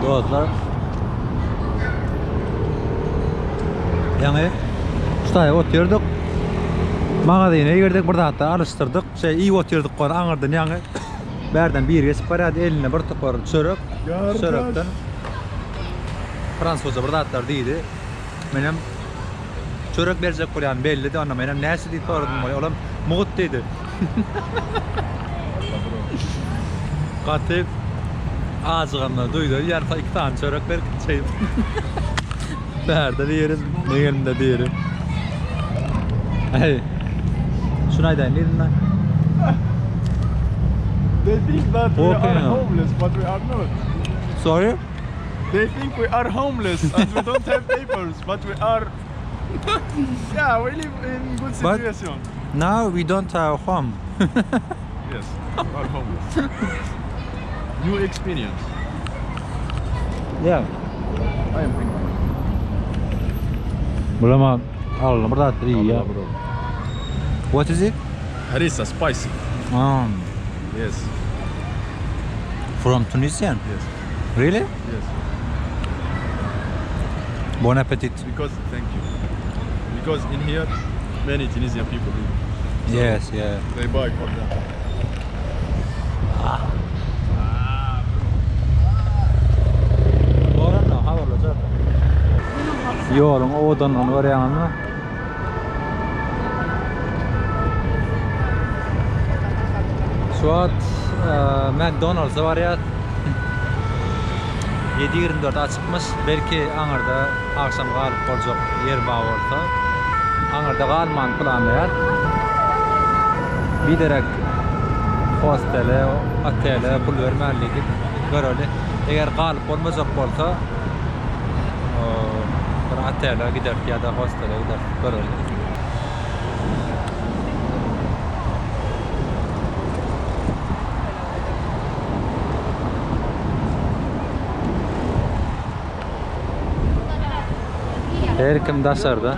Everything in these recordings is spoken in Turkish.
Dostlar. Yani şuraya oturduk. Magazine girdik, burada hatta alıştırdık. İyi oturduk konu anırdan yani. Berden bir geçip paraydı eline bir topar çörek. Çörekten Fransızca burada hatta deydi. Benim çörek verecek koyan belli de ona benim nesi deyip sordum. Oğlum muğut dedi. Katıp ağzıqanla duydu. Yani iki tane çörek ver şey. Berden yerim, yerimde diyelim. Hey. Şunaydan dedin lan. They think that we are homeless, but we are not. Sorry? They think we are homeless and we don't have papers, but we are. Yeah, we live in good situation. But now we don't have home. Yes, we are homeless. New experience. Yeah. I am thinking. Bulama Allah burada iyi ya. What is it? Harissa, spicy. Yes. From Tunisian? Yes. Really? Yes. Bon appetit. Because thank you. Because in here, many Tunisian people live. So Yes, yeah. they buy for them. Yolun odan oraya mı? Şu an McDonald's var ya 7-24 açıkmış. Belki Anarda akşam kalıp olacak yer bağ orta. Anarda kalman planlayar. Bir direk hostele, otele pul vermelilik göreli. Eğer kalıp olmayacak olsa bir otele gider ya da hostele gider göreli. Her kim dasarda.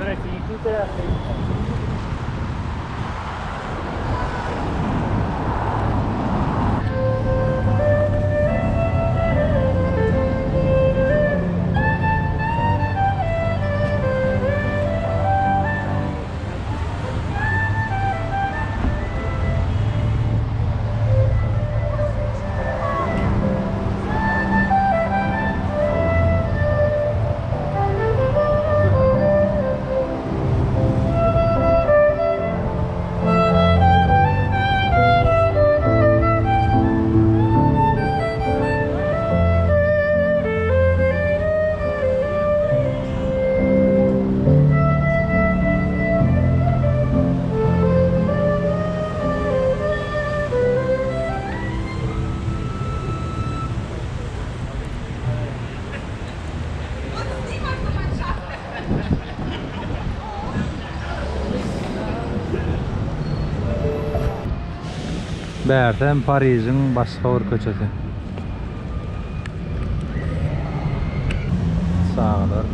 Berden Pariž'in başka bir köçesi. Sağlar.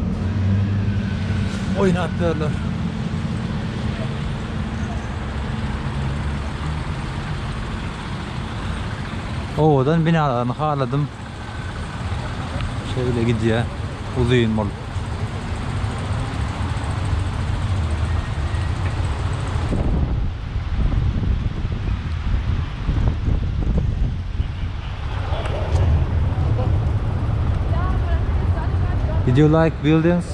Oynatıyorlar. Odan binalarını haladım. Şöyle gidiyor. Uzayın bol. Did you like buildings?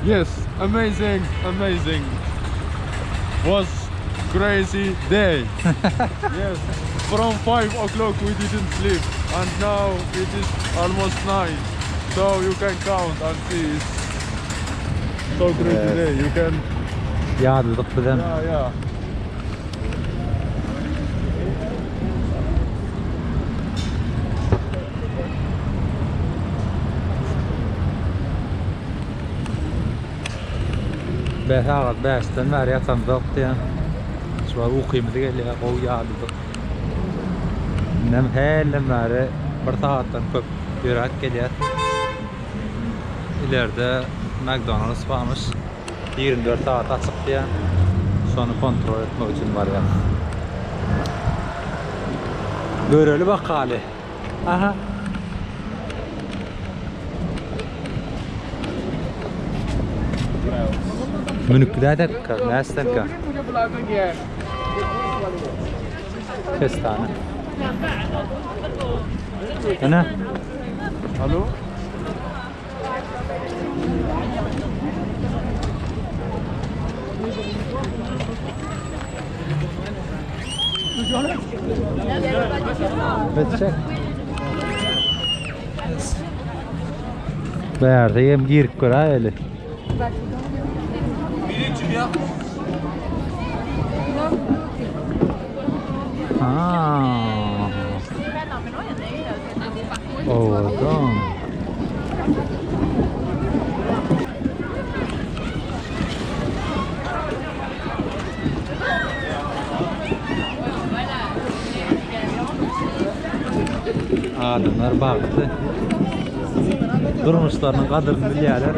Yes, amazing, amazing. Was crazy day. Yes, from 5 o'clock we didn't sleep, and now it is almost 9. So you can count and see it's so crazy day. You can. Yağdırdık bir de. Yeah. Behağat bəsdən var yatandık diye. Şu an uqimdi geliyor, o yağdırdık. Nem hellen var bir saatdan köp yürek geliyor. İleride McDonald's varmış. 24 saat açık diye. Sonra kontrol etmek için var ya. Göreli bak hali. Aha. Münükler näsler ka. Kestane. Ana. Hallo? Let's check. Berde yem girip kora öyle. Birinci ya. Ah. Oh, tamam. Adamlar baktı. Durmuşlarının kadrini bilýärler.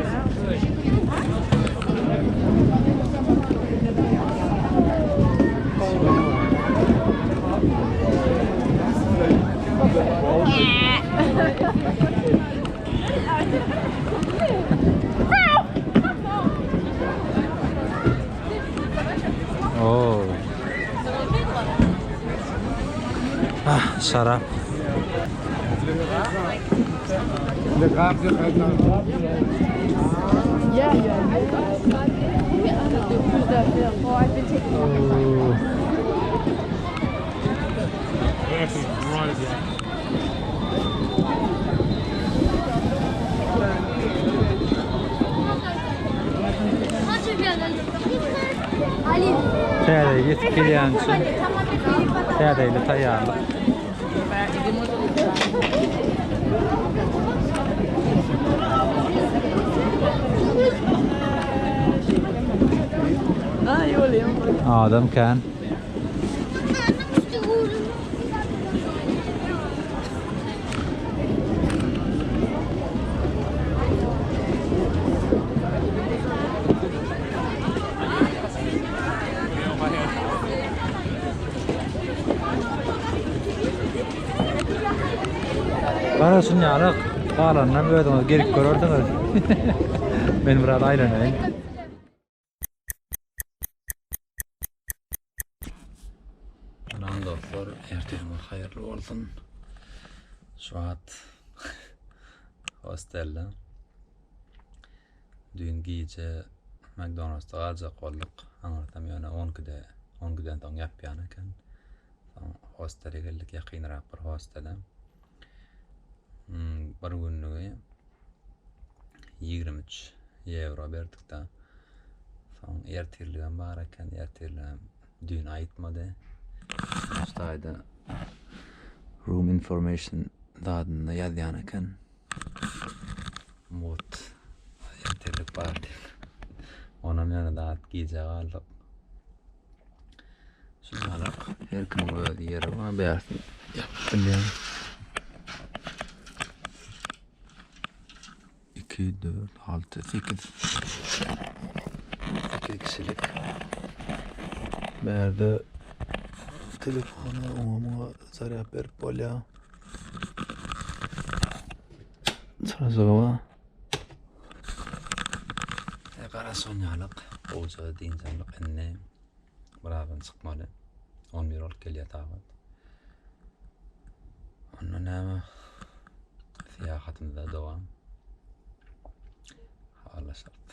Oh. Ah, şarap. Şäherde ýetip gelýän üçin şäherdeýle taýýarlyk. Adam kan. Galanynam Galanynam ödüňiz gerek görerdiňiz. Men biraz aýlanaýyn. Anan dostlar, erteňiz haýyrly bolsun. Şuat hostelde. Dün gece McDonald's'ta galajak boldyk. Aňartam ýöne 10-dan taň ýapýan eken. Hostele geldik, ýakynrak bir hostele. Bir günlüğü 23 euro berdik da. Son ertirliğen bar eken, ertirliğen dün aýtmady. Ştaýda room information dadyny ýazýan eken. Mut ertirlik bar. Onam ýana dat gije galdyk. Şunalak her kim öz ýeri bar, bäýärsin. Ýapdym. 2, 4, 6, 8 kişilik. Berde telefonu ona zarap berip bolýar. Çarazaga. Qara sonyalyk, oza dinjanlyk enne. Biradan çykmaly. 11 olup gelýär tabat. Onda näme? Seýahatymyzda dowam. Allah şart.